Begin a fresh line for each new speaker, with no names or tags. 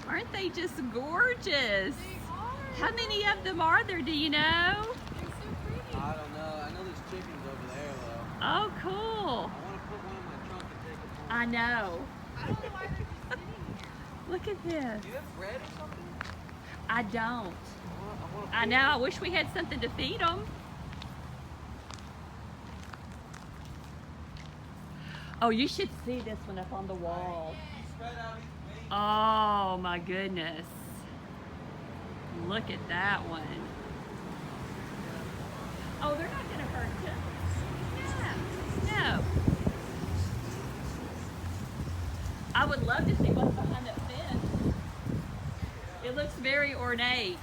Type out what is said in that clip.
Aren't they just gorgeous?
They are.
How many of them are there, do you know?
They're so pretty.
I don't know. I know there's chickens over there though.
Oh, cool.
I want to put one in my trunk and take it home.
I know.
I don't know why they're just sitting here.
Look at this.
Do you have bread or something?
I don't.
I
I know. I wish we had something to feed them. Oh, you should see this one up on the wall. Oh my goodness. Look at that one. Oh, they're not going to hurt you. No. I would love to see what's behind that fence. It looks very ornate.